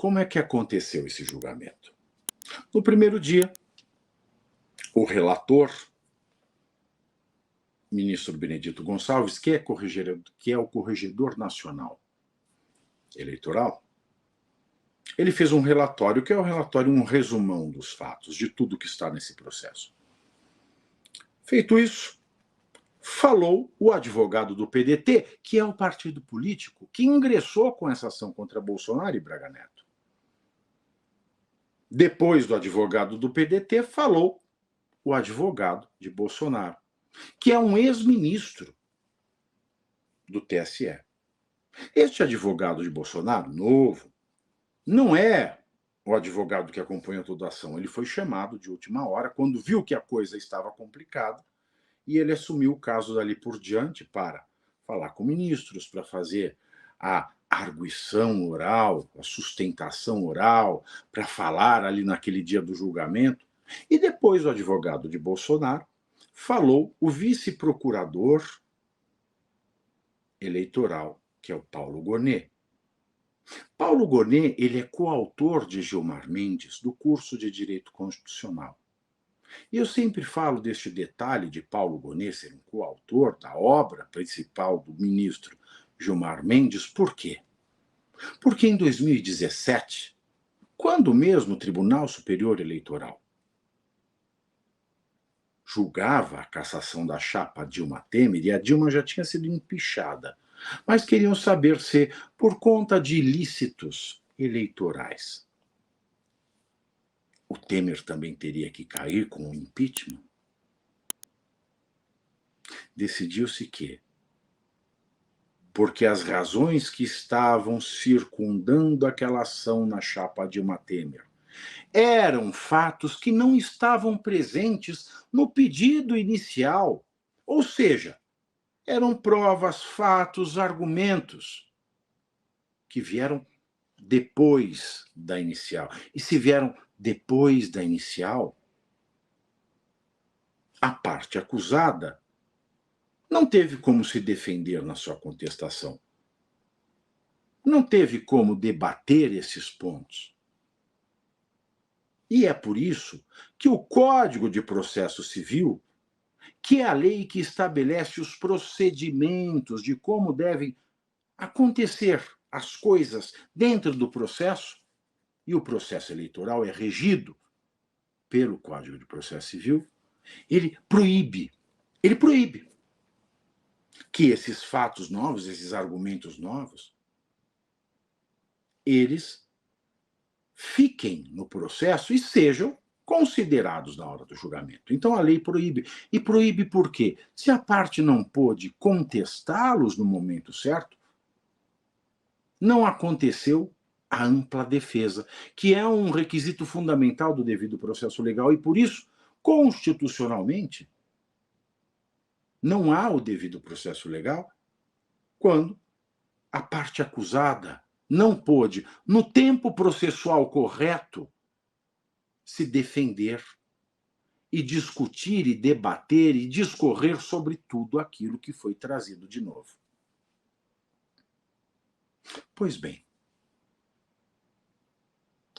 como é que aconteceu esse julgamento? No primeiro dia, o relator, ministro Benedito Gonçalves, que é o corregedor nacional eleitoral, ele fez um relatório, que é um resumão dos fatos, de tudo que está nesse processo. Feito isso, falou o advogado do PDT, que é o partido político que ingressou com essa ação contra Bolsonaro e Braga Neto. Depois do advogado do PDT, falou o advogado de Bolsonaro, que é um ex-ministro do TSE. Este advogado de Bolsonaro, novo, não é o advogado que acompanha toda a ação. Ele foi chamado de última hora, quando viu que a coisa estava complicada, e ele assumiu o caso dali por diante para falar com ministros, para fazer a arguição oral, a sustentação oral, para falar ali naquele dia do julgamento. E depois o advogado de Bolsonaro falou o vice-procurador eleitoral, que é o Paulo Gonet. Paulo Gonet, ele é coautor de Gilmar Mendes, do curso de Direito Constitucional. E eu sempre falo deste detalhe de Paulo Gonet ser um coautor da obra principal do ministro Gilmar Mendes. Por quê? Porque em 2017, quando mesmo o Tribunal Superior Eleitoral julgava a cassação da chapa Dilma Temer, e a Dilma já tinha sido empichada, mas queriam saber se, por conta de ilícitos eleitorais, o Temer também teria que cair com o impeachment. Decidiu-se que, porque as razões que estavam circundando aquela ação na chapa Dilma Temer eram fatos que não estavam presentes no pedido inicial, ou seja, eram provas, fatos, argumentos que vieram depois da inicial. E se vieram depois da inicial, a parte acusada não teve como se defender na sua contestação. Não teve como debater esses pontos. E é por isso que o Código de Processo Civil, que é a lei que estabelece os procedimentos de como devem acontecer as coisas dentro do processo, e o processo eleitoral é regido pelo Código de Processo Civil, ele proíbe que esses fatos novos, esses argumentos novos, eles fiquem no processo e sejam considerados na hora do julgamento. Então a lei proíbe. E proíbe por quê? Se a parte não pôde contestá-los no momento certo, não aconteceu a ampla defesa, que é um requisito fundamental do devido processo legal, e por isso, constitucionalmente, não há o devido processo legal quando a parte acusada não pôde, no tempo processual correto, se defender e discutir e debater e discorrer sobre tudo aquilo que foi trazido de novo. Pois bem,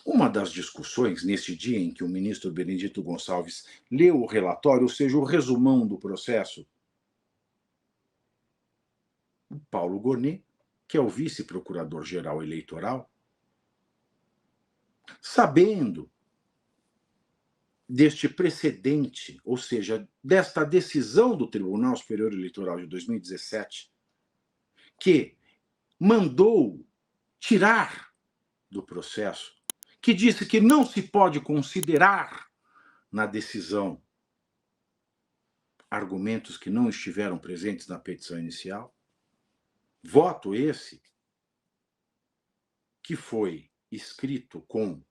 uma das discussões nesse dia em que o ministro Benedito Gonçalves leu o relatório, ou seja, o resumão do processo, o Paulo Gonet, que é o vice-procurador-geral eleitoral, sabendo deste precedente, ou seja, desta decisão do Tribunal Superior Eleitoral de 2017, que mandou tirar do processo, que disse que não se pode considerar na decisão argumentos que não estiveram presentes na petição inicial. Voto esse que foi escrito com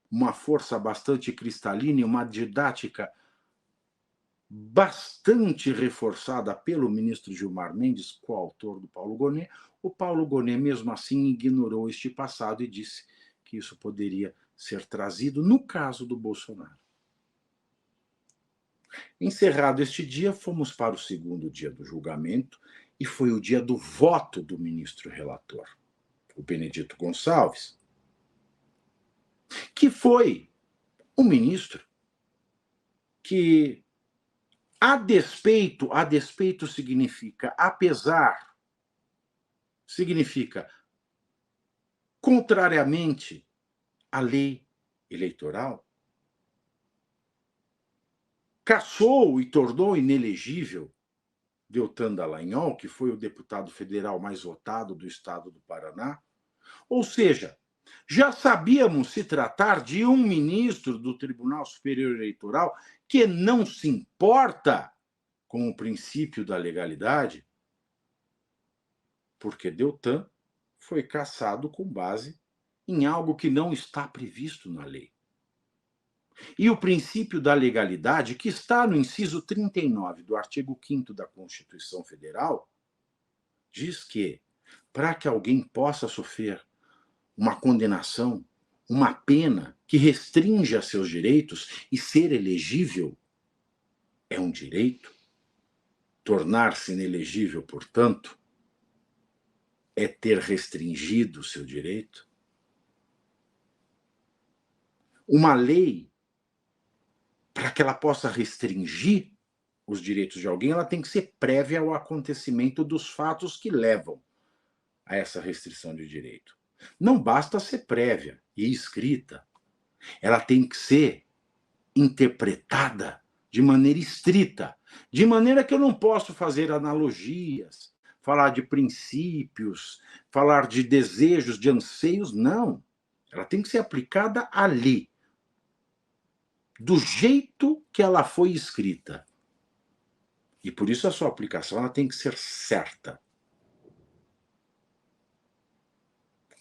uma força bastante cristalina e uma didática bastante reforçada pelo ministro Gilmar Mendes, coautor do Paulo Gonet. O Paulo Gonet, mesmo assim, ignorou este passado e disse que isso poderia ser trazido no caso do Bolsonaro. Encerrado este dia, fomos para o segundo dia do julgamento, e foi o dia do voto do ministro relator, o Benedito Gonçalves, que foi um ministro que, a despeito significa apesar, significa contrariamente à lei eleitoral, cassou e tornou inelegível Deltan Dallagnol, que foi o deputado federal mais votado do estado do Paraná. Ou seja, já sabíamos se tratar de um ministro do Tribunal Superior Eleitoral que não se importa com o princípio da legalidade, porque Deltan foi cassado com base em algo que não está previsto na lei. E o princípio da legalidade, que está no inciso 39 do artigo 5º da Constituição Federal, diz que, para que alguém possa sofrer uma condenação, uma pena que restrinja seus direitos e ser elegível, é um direito. Tornar-se inelegível, portanto, é ter restringido o seu direito. Uma lei, para que ela possa restringir os direitos de alguém, ela tem que ser prévia ao acontecimento dos fatos que levam a essa restrição de direito. Não basta ser prévia e escrita, ela tem que ser interpretada de maneira estrita, de maneira que eu não posso fazer analogias, falar de princípios, falar de desejos, de anseios, não. Ela tem que ser aplicada ali, do jeito que ela foi escrita. E por isso a sua aplicação ela tem que ser certa.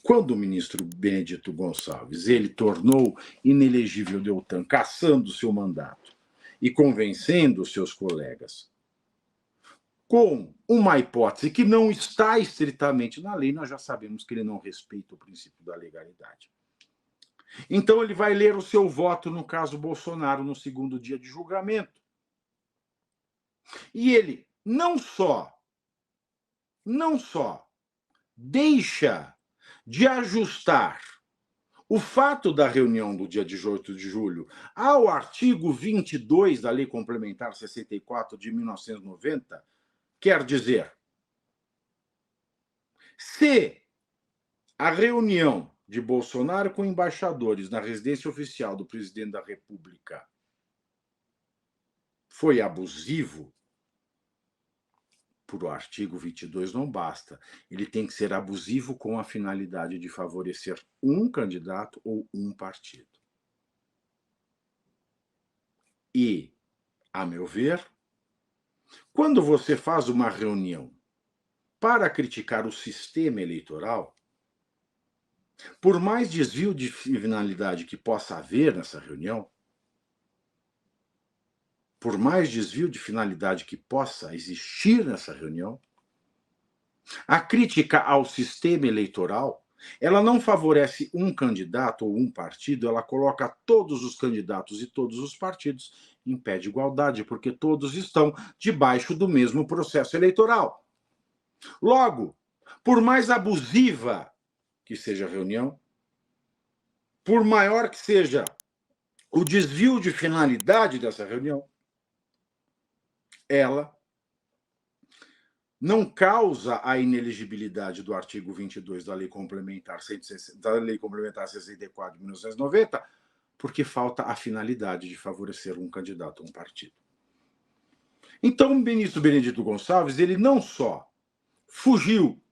Quando o ministro Benedito Gonçalves ele tornou inelegível Deltan, cassando seu mandato e convencendo os seus colegas com uma hipótese que não está estritamente na lei, nós já sabemos que ele não respeita o princípio da legalidade. Então ele vai ler o seu voto no caso Bolsonaro no segundo dia de julgamento. E ele não só deixa de ajustar o fato da reunião do dia 18 de julho ao artigo 22 da Lei Complementar 64 de 1990, quer dizer, se a reunião de Bolsonaro com embaixadores na residência oficial do presidente da República foi abusivo, por o artigo 22 não basta. Ele tem que ser abusivo com a finalidade de favorecer um candidato ou um partido. E, a meu ver, quando você faz uma reunião para criticar o sistema eleitoral, por mais desvio de finalidade que possa haver nessa reunião, por mais desvio de finalidade que possa existir nessa reunião, a crítica ao sistema eleitoral, ela não favorece um candidato ou um partido, ela coloca todos os candidatos e todos os partidos em pé de igualdade, porque todos estão debaixo do mesmo processo eleitoral. Logo, por mais abusiva que seja a reunião, por maior que seja o desvio de finalidade dessa reunião, ela não causa a inelegibilidade do artigo 22 da Lei Complementar 64 de 1990, porque falta a finalidade de favorecer um candidato ou um partido. Então, o ministro Benedito Gonçalves, ele não só fugiu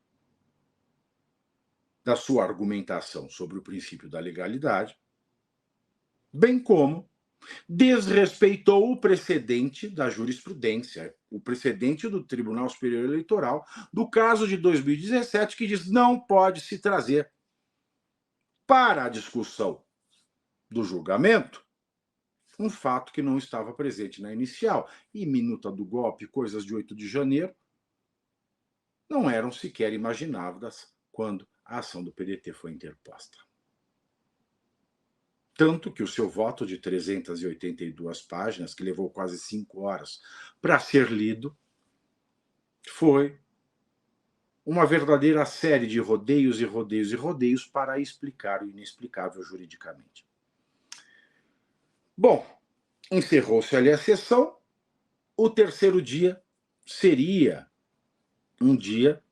da sua argumentação sobre o princípio da legalidade, bem como desrespeitou o precedente da jurisprudência, o precedente do Tribunal Superior Eleitoral, do caso de 2017, que diz não pode se trazer para a discussão do julgamento um fato que não estava presente na inicial. E minuta do golpe, coisas de 8 de janeiro, não eram sequer imagináveis quando a ação do PDT foi interposta. Tanto que o seu voto de 382 páginas, que levou quase 5 horas para ser lido, foi uma verdadeira série de rodeios e rodeios e rodeios para explicar o inexplicável juridicamente. Bom, encerrou-se ali a sessão. O terceiro dia seria um dia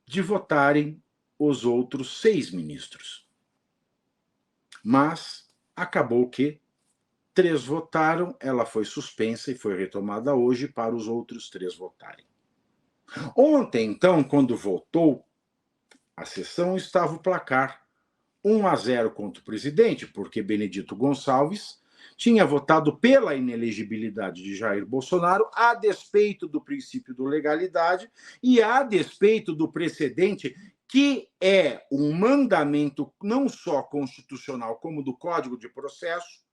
de votarem os outros 6 ministros. Mas acabou que 3 votaram, ela foi suspensa e foi retomada hoje para os outros 3 votarem. Ontem, então, quando voltou a sessão, estava o placar 1-0 contra o presidente, porque Benedito Gonçalves tinha votado pela inelegibilidade de Jair Bolsonaro, a despeito do princípio de legalidade e a despeito do precedente, que é um mandamento não só constitucional, como do Código de Processo,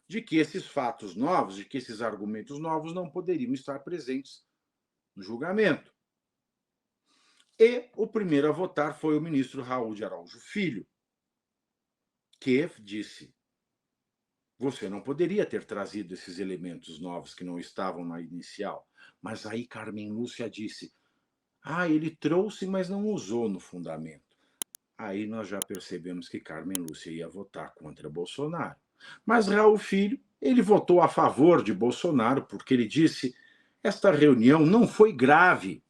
de que esses fatos novos, de que esses argumentos novos não poderiam estar presentes no julgamento. E o primeiro a votar foi o ministro Raul de Araújo Filho, que disse: você não poderia ter trazido esses elementos novos que não estavam na inicial. Mas aí Carmen Lúcia disse: ele trouxe, mas não usou no fundamento. Aí nós já percebemos que Carmen Lúcia ia votar contra Bolsonaro. Mas Raul Filho, ele votou a favor de Bolsonaro, porque ele disse: esta reunião não foi grave.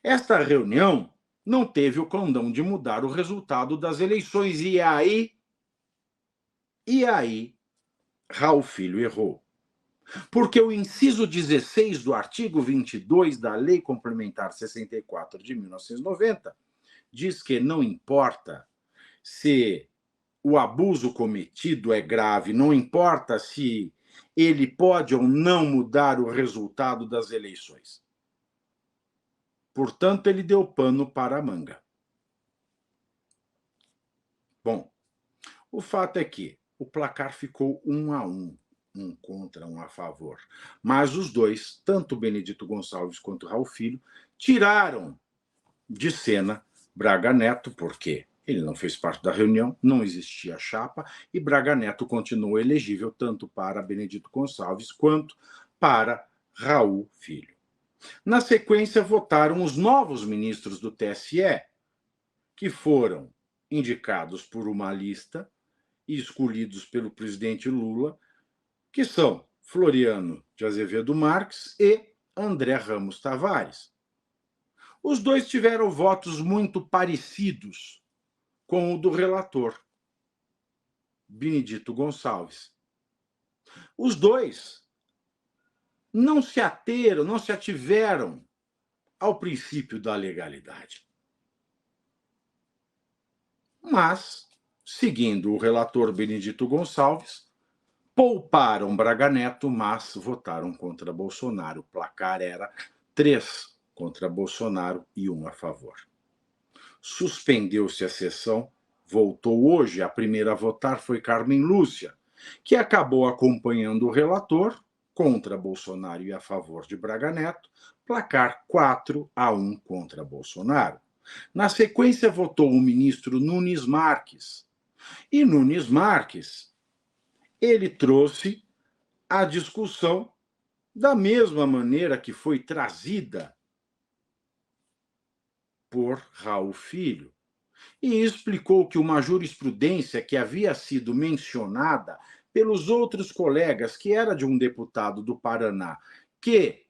Esta reunião não teve o condão de mudar o resultado das eleições. E aí, Raul Filho errou. Porque o inciso 16 do artigo 22 da Lei Complementar 64 de 1990 diz que não importa se o abuso cometido é grave, não importa se ele pode ou não mudar o resultado das eleições. Portanto, ele deu pano para a manga. Bom, o fato é que o placar ficou 1-1. Um contra, um a favor. Mas os dois, tanto Benedito Gonçalves quanto Raul Filho, tiraram de cena Braga Neto, porque ele não fez parte da reunião, não existia chapa, e Braga Neto continuou elegível tanto para Benedito Gonçalves quanto para Raul Filho. Na sequência, votaram os novos ministros do TSE, que foram indicados por uma lista e escolhidos pelo presidente Lula, que são Floriano de Azevedo Marques e André Ramos Tavares. Os dois tiveram votos muito parecidos com o do relator, Benedito Gonçalves. Os dois não se ateram, não se ativeram ao princípio da legalidade. Mas, seguindo o relator Benedito Gonçalves, pouparam Braga Neto, mas votaram contra Bolsonaro. O placar era 3 contra Bolsonaro e 1 a favor. Suspendeu-se a sessão, voltou hoje. A primeira a votar foi Carmen Lúcia, que acabou acompanhando o relator contra Bolsonaro e a favor de Braga Neto, placar 4-1 contra Bolsonaro. Na sequência, votou o ministro Nunes Marques. E Nunes Marques, ele trouxe a discussão da mesma maneira que foi trazida por Raul Filho, e explicou que uma jurisprudência que havia sido mencionada pelos outros colegas, que era de um deputado do Paraná, que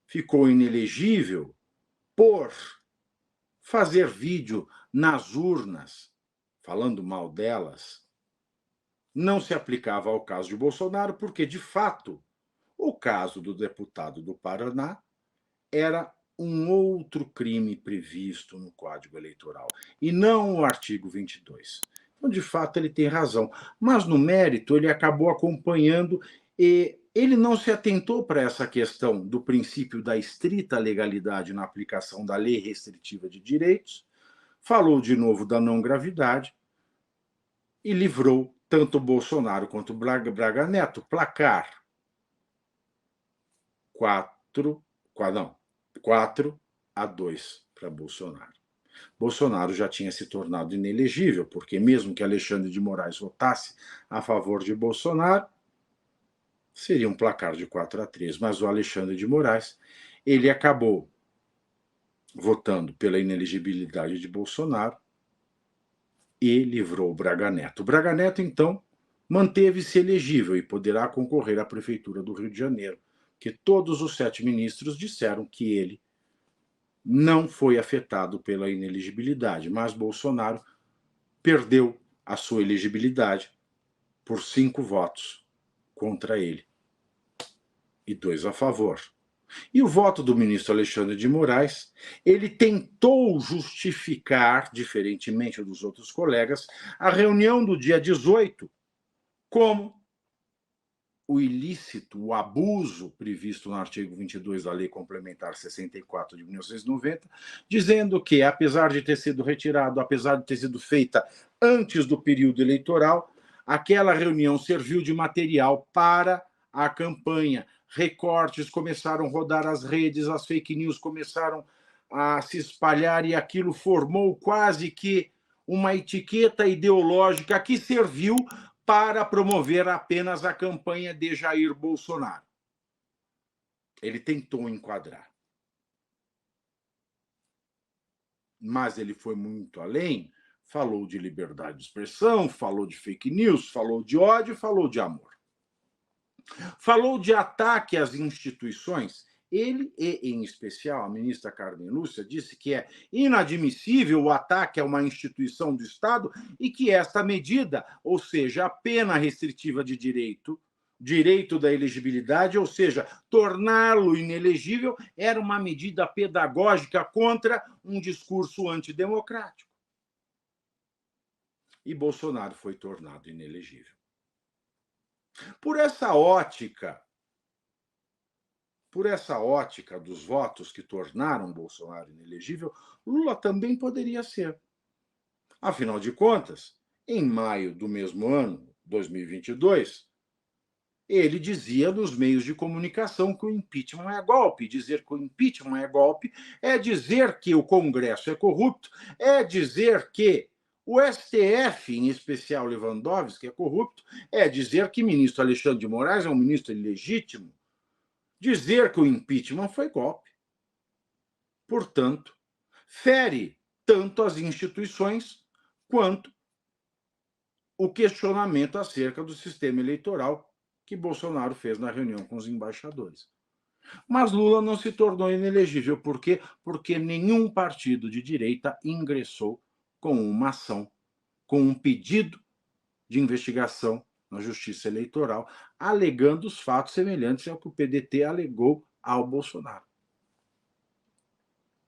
ficou inelegível por fazer vídeo nas urnas, falando mal delas, não se aplicava ao caso de Bolsonaro, porque, de fato, o caso do deputado do Paraná era um outro crime previsto no Código Eleitoral, e não o artigo 22. Então, de fato, ele tem razão. Mas, no mérito, ele acabou acompanhando e ele não se atentou para essa questão do princípio da estrita legalidade na aplicação da lei restritiva de direitos, falou de novo da não gravidade e livrou tanto Bolsonaro quanto Braga Neto. Placar 4-2 para Bolsonaro. Bolsonaro já tinha se tornado inelegível, porque mesmo que Alexandre de Moraes votasse a favor de Bolsonaro, seria um placar de 4-3, mas o Alexandre de Moraes, ele acabou votando pela inelegibilidade de Bolsonaro, e livrou o Braga Neto. O Braga Neto, então, manteve-se elegível e poderá concorrer à Prefeitura do Rio de Janeiro, que todos os 7 ministros disseram que ele não foi afetado pela inelegibilidade, mas Bolsonaro perdeu a sua elegibilidade por 5 votos contra ele e 2 a favor. E o voto do ministro Alexandre de Moraes, ele tentou justificar, diferentemente dos outros colegas, a reunião do dia 18 como o ilícito, o abuso previsto no artigo 22 da Lei Complementar 64 de 1990, dizendo que, apesar de ter sido retirado, apesar de ter sido feita antes do período eleitoral, aquela reunião serviu de material para a campanha. Recortes começaram a rodar as redes, as fake news começaram a se espalhar e aquilo formou quase que uma etiqueta ideológica que serviu para promover apenas a campanha de Jair Bolsonaro. Ele tentou enquadrar. Mas ele foi muito além, falou de liberdade de expressão, falou de fake news, falou de ódio, falou de amor. Falou de ataque às instituições. Ele, e em especial a ministra Carmen Lúcia, disse que é inadmissível o ataque a uma instituição do Estado e que esta medida, ou seja, a pena restritiva de direito da elegibilidade, ou seja, torná-lo inelegível, era uma medida pedagógica contra um discurso antidemocrático. E Bolsonaro foi tornado inelegível. Por essa ótica dos votos que tornaram Bolsonaro inelegível, Lula também poderia ser. Afinal de contas, em maio do mesmo ano, 2022, ele dizia nos meios de comunicação que o impeachment é golpe. Dizer que o impeachment é golpe é dizer que o Congresso é corrupto, é dizer que o STF, em especial Lewandowski, é corrupto, é dizer que o ministro Alexandre de Moraes é um ministro ilegítimo. Dizer que o impeachment foi golpe. Portanto, fere tanto as instituições quanto o questionamento acerca do sistema eleitoral que Bolsonaro fez na reunião com os embaixadores. Mas Lula não se tornou inelegível. Por quê? Porque nenhum partido de direita ingressou com uma ação, com um pedido de investigação na Justiça Eleitoral, alegando os fatos semelhantes ao que o PDT alegou ao Bolsonaro.